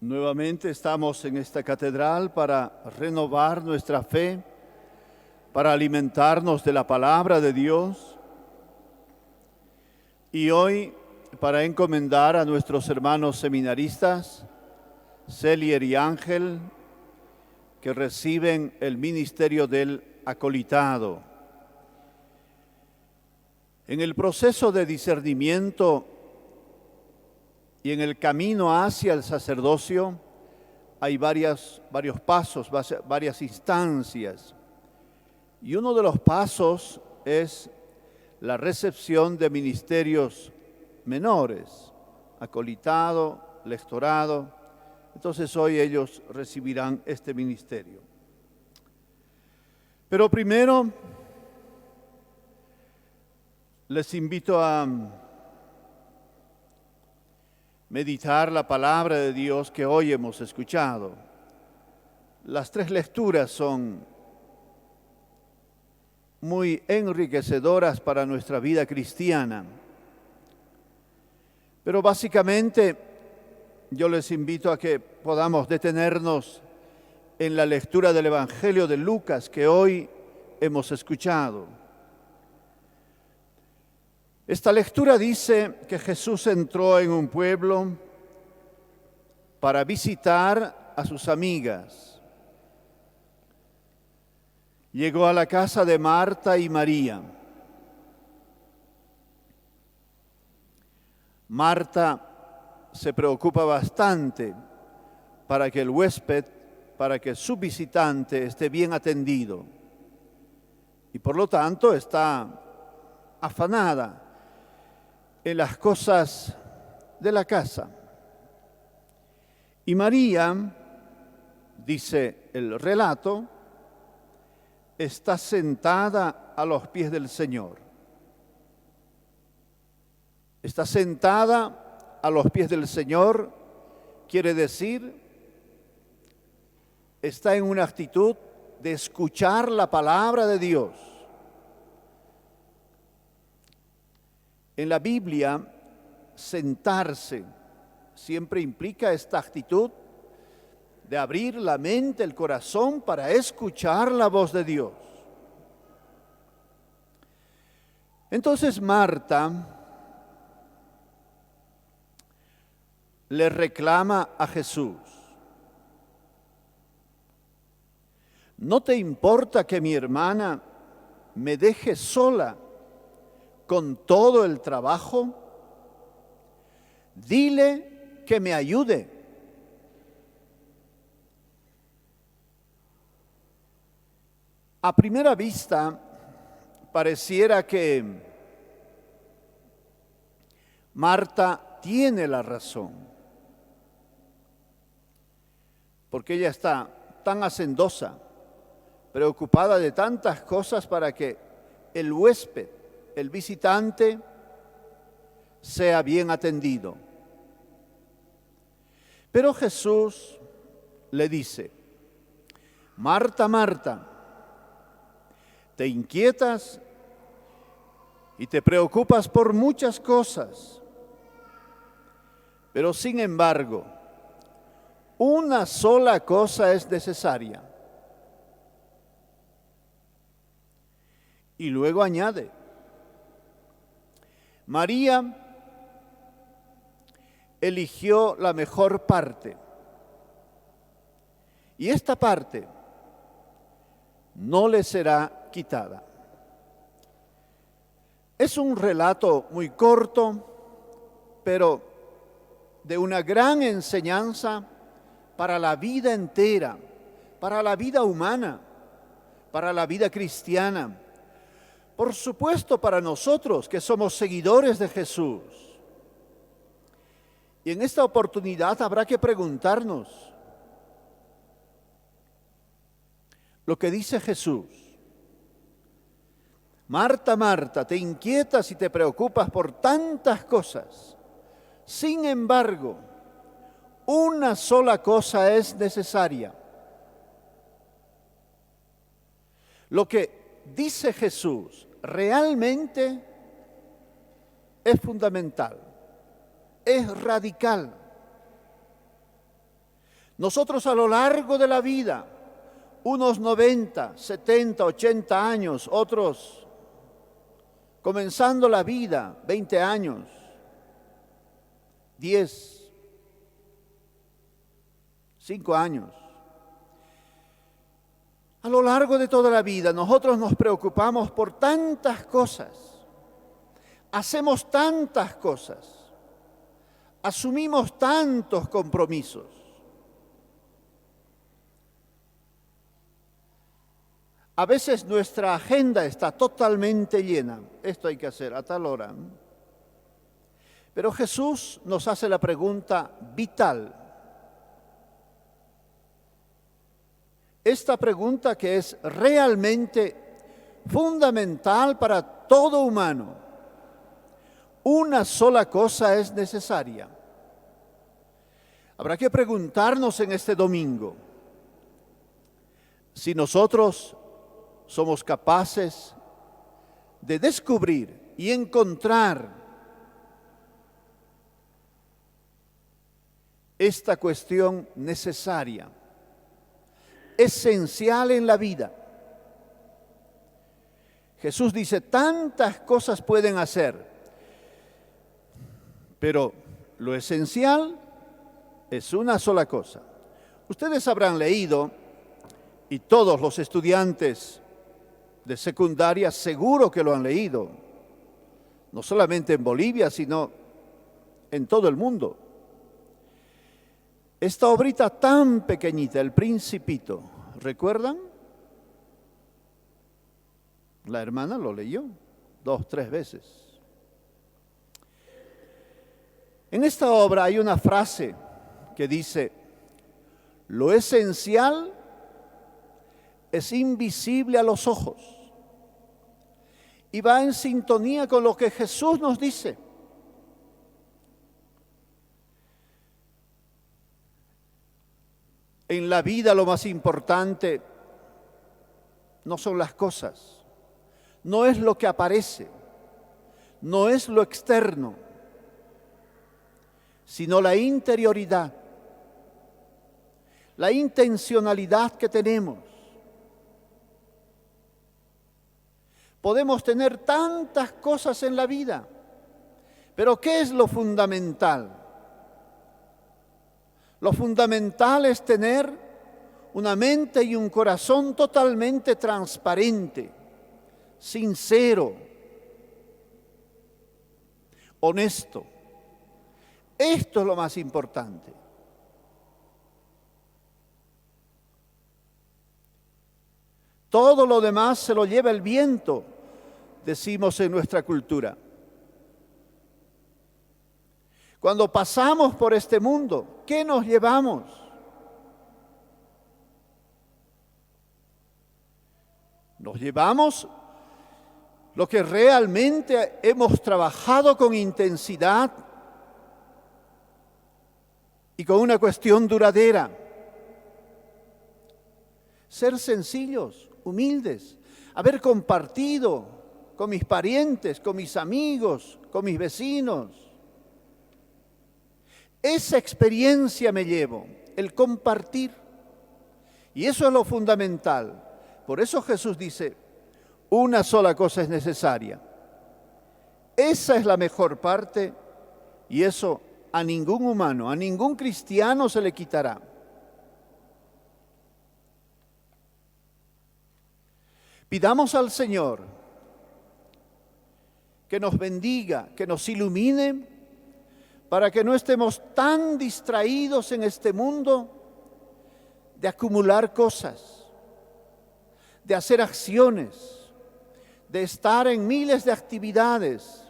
Nuevamente estamos en esta catedral para renovar nuestra fe, para alimentarnos de la palabra de Dios y hoy para encomendar a nuestros hermanos seminaristas, Celier y Ángel, que reciben el ministerio del acolitado. En el proceso de discernimiento y en el camino hacia el sacerdocio hay varios pasos, varias instancias. Y uno de los pasos es la recepción de ministerios menores, acolitado, lectorado. Entonces hoy ellos recibirán este ministerio. Pero primero les invito a meditar la palabra de Dios que hoy hemos escuchado. Las tres lecturas son muy enriquecedoras para nuestra vida cristiana. Pero básicamente yo les invito a que podamos detenernos en la lectura del Evangelio de Lucas que hoy hemos escuchado. Esta lectura dice que Jesús entró en un pueblo para visitar a sus amigas. Llegó a la casa de Marta y María. Marta se preocupa bastante para que el huésped, para que su visitante esté bien atendido. Y por lo tanto está afanada en las cosas de la casa. Y María, dice el relato, está sentada a los pies del Señor. Está sentada a los pies del Señor, quiere decir, está en una actitud de escuchar la palabra de Dios. En la Biblia, sentarse siempre implica esta actitud de abrir la mente, el corazón para escuchar la voz de Dios. Entonces Marta le reclama a Jesús: ¿no te importa que mi hermana me deje sola con todo el trabajo? Dile que me ayude. A primera vista, pareciera que Marta tiene la razón, porque ella está tan hacendosa, preocupada de tantas cosas para que el huésped, el visitante, sea bien atendido. Pero Jesús le dice: Marta, Marta, te inquietas y te preocupas por muchas cosas, pero sin embargo, una sola cosa es necesaria. Y luego añade: María eligió la mejor parte, y esta parte no le será quitada. Es un relato muy corto, pero de una gran enseñanza para la vida entera, para la vida humana, para la vida cristiana. Por supuesto, para nosotros que somos seguidores de Jesús. Y en esta oportunidad habrá que preguntarnos lo que dice Jesús. Marta, Marta, te inquietas y te preocupas por tantas cosas. Sin embargo, una sola cosa es necesaria. Lo que dice Jesús realmente es fundamental, es radical. Nosotros a lo largo de la vida, unos 90, 70, 80 años, otros comenzando la vida, 20 años, 10, 5 años. A lo largo de toda la vida nosotros nos preocupamos por tantas cosas, hacemos tantas cosas, asumimos tantos compromisos. A veces nuestra agenda está totalmente llena, esto hay que hacer a tal hora. Pero Jesús nos hace la pregunta vital. Esta pregunta que es realmente fundamental para todo humano. Una sola cosa es necesaria. Habrá que preguntarnos en este domingo si nosotros somos capaces de descubrir y encontrar esta cuestión necesaria, esencial en la vida. Jesús dice, tantas cosas pueden hacer, pero lo esencial es una sola cosa. Ustedes habrán leído, y todos los estudiantes de secundaria seguro que lo han leído, no solamente en Bolivia, sino en todo el mundo. Esta obrita tan pequeñita, El Principito, ¿recuerdan? La hermana lo leyó 2, 3 veces. En esta obra hay una frase que dice, lo esencial es invisible a los ojos y va en sintonía con lo que Jesús nos dice. En la vida lo más importante no son las cosas, no es lo que aparece, no es lo externo, sino la interioridad, la intencionalidad que tenemos. Podemos tener tantas cosas en la vida, pero ¿qué es lo fundamental? Lo fundamental es tener una mente y un corazón totalmente transparente, sincero, honesto. Esto es lo más importante. Todo lo demás se lo lleva el viento, decimos en nuestra cultura. Cuando pasamos por este mundo, ¿qué nos llevamos? Nos llevamos lo que realmente hemos trabajado con intensidad y con una cuestión duradera. Ser sencillos, humildes, haber compartido con mis parientes, con mis amigos, con mis vecinos. Esa experiencia me llevo, el compartir. Y eso es lo fundamental. Por eso Jesús dice, una sola cosa es necesaria. Esa es la mejor parte y eso a ningún humano, a ningún cristiano se le quitará. Pidamos al Señor que nos bendiga, que nos ilumine, para que no estemos tan distraídos en este mundo de acumular cosas, de hacer acciones, de estar en miles de actividades.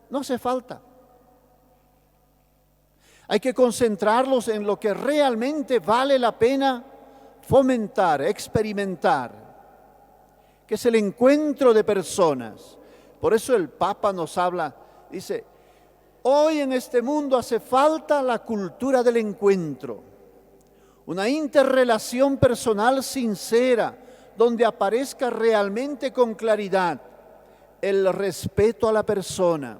No hace falta. Hay que concentrarlos en lo que realmente vale la pena fomentar, experimentar, que es el encuentro de personas. Por eso el Papa nos habla, dice, hoy en este mundo hace falta la cultura del encuentro, una interrelación personal sincera, donde aparezca realmente con claridad el respeto a la persona.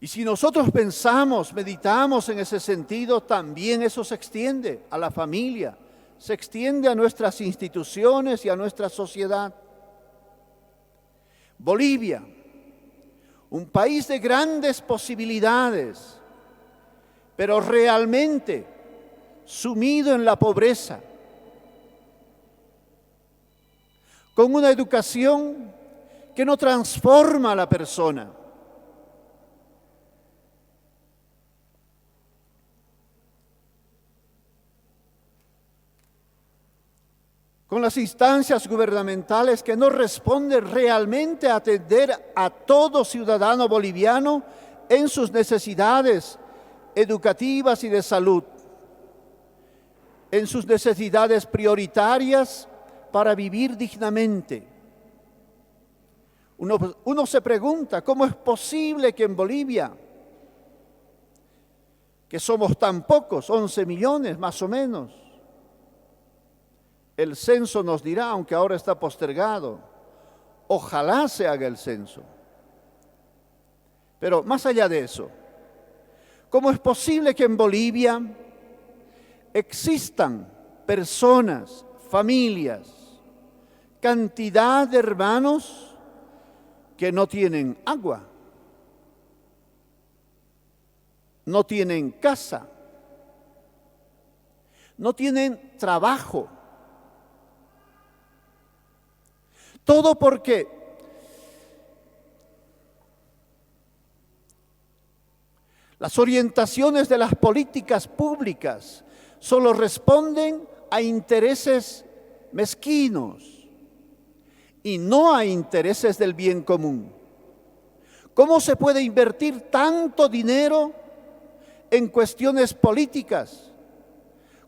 Y si nosotros pensamos, meditamos en ese sentido, también eso se extiende a la familia, se extiende a nuestras instituciones y a nuestra sociedad. Bolivia, un país de grandes posibilidades, pero realmente sumido en la pobreza, con una educación que no transforma a la persona. Con las instancias gubernamentales que no responden realmente a atender a todo ciudadano boliviano en sus necesidades educativas y de salud, en sus necesidades prioritarias para vivir dignamente. Uno se pregunta, ¿cómo es posible que en Bolivia, que somos tan pocos, 11 millones más o menos, el censo nos dirá, aunque ahora está postergado, ojalá se haga el censo? Pero más allá de eso, ¿cómo es posible que en Bolivia existan personas, familias, cantidad de hermanos que no tienen agua, no tienen casa, no tienen trabajo? Todo porque las orientaciones de las políticas públicas solo responden a intereses mezquinos y no a intereses del bien común. ¿Cómo se puede invertir tanto dinero en cuestiones políticas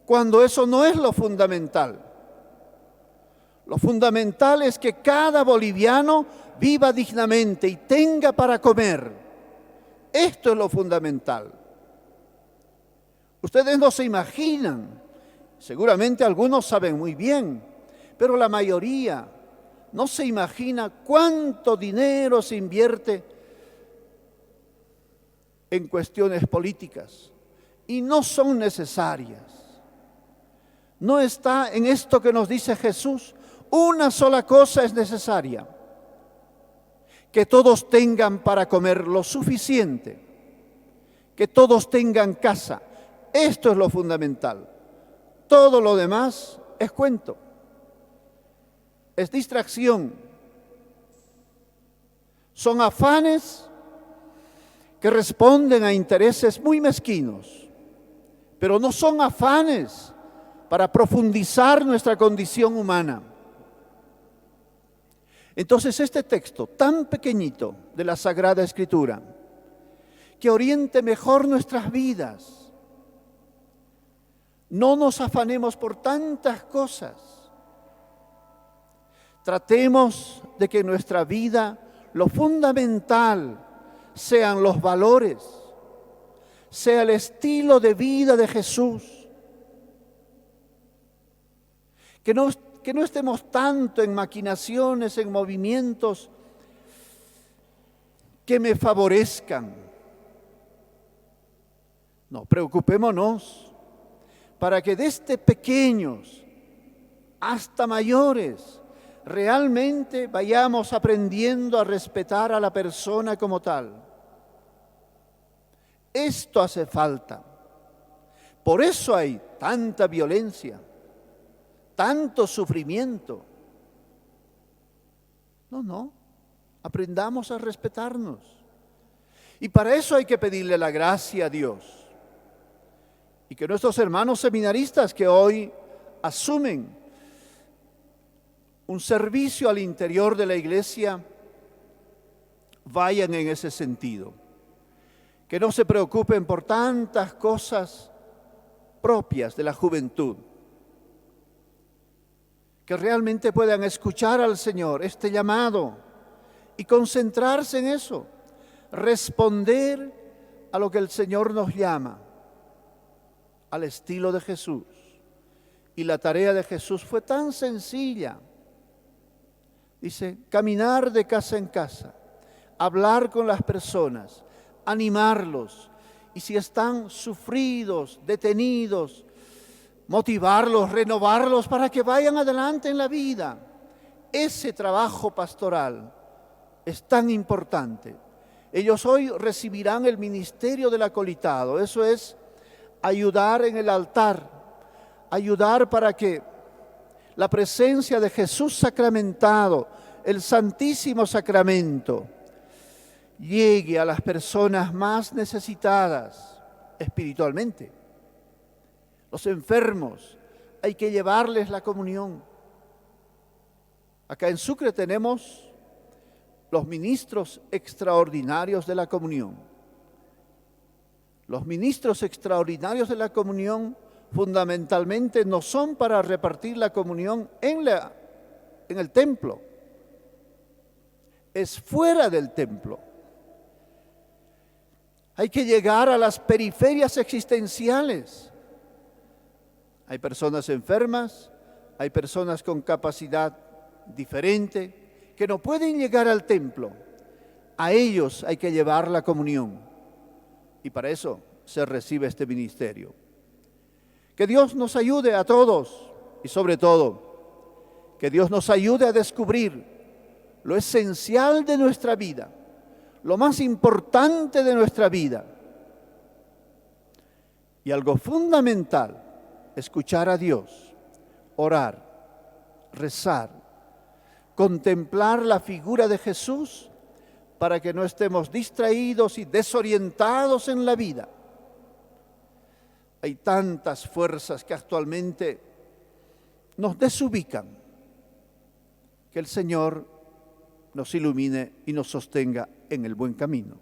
cuando eso no es lo fundamental? Lo fundamental es que cada boliviano viva dignamente y tenga para comer. Esto es lo fundamental. Ustedes no se imaginan, seguramente algunos saben muy bien, pero la mayoría no se imagina cuánto dinero se invierte en cuestiones políticas y no son necesarias. No está en esto que nos dice Jesús. Una sola cosa es necesaria: que todos tengan para comer lo suficiente, que todos tengan casa. Esto es lo fundamental. Todo lo demás es cuento, es distracción, son afanes que responden a intereses muy mezquinos, pero no son afanes para profundizar nuestra condición humana. Entonces, este texto tan pequeñito de la Sagrada Escritura, que oriente mejor nuestras vidas, no nos afanemos por tantas cosas. Tratemos de que en nuestra vida lo fundamental sean los valores, sea el estilo de vida de Jesús. Que no estemos tanto en maquinaciones, en movimientos que me favorezcan. No, preocupémonos para que desde pequeños hasta mayores realmente vayamos aprendiendo a respetar a la persona como tal. Esto hace falta. Por eso hay tanta violencia, tanto sufrimiento. No, aprendamos a respetarnos. Y para eso hay que pedirle la gracia a Dios. Y que nuestros hermanos seminaristas que hoy asumen un servicio al interior de la iglesia vayan en ese sentido. Que no se preocupen por tantas cosas propias de la juventud. Que realmente puedan escuchar al Señor, este llamado, y concentrarse en eso, responder a lo que el Señor nos llama, al estilo de Jesús. Y la tarea de Jesús fue tan sencilla. Dice, caminar de casa en casa, hablar con las personas, animarlos. Y si están sufridos, detenidos, motivarlos, renovarlos para que vayan adelante en la vida. Ese trabajo pastoral es tan importante. Ellos hoy recibirán el ministerio del acolitado. Eso es ayudar en el altar, ayudar para que la presencia de Jesús sacramentado, el Santísimo Sacramento, llegue a las personas más necesitadas espiritualmente. Los enfermos, hay que llevarles la comunión. Acá en Sucre tenemos los ministros extraordinarios de la comunión. Los ministros extraordinarios de la comunión fundamentalmente no son para repartir la comunión en el templo, es fuera del templo. Hay que llegar a las periferias existenciales. Hay personas enfermas, hay personas con capacidad diferente que no pueden llegar al templo. A ellos hay que llevar la comunión. Y para eso se recibe este ministerio. Que Dios nos ayude a todos y sobre todo, que Dios nos ayude a descubrir lo esencial de nuestra vida, lo más importante de nuestra vida. Y algo fundamental, escuchar a Dios, orar, rezar, contemplar la figura de Jesús para que no estemos distraídos y desorientados en la vida. Hay tantas fuerzas que actualmente nos desubican. Que el Señor nos ilumine y nos sostenga en el buen camino.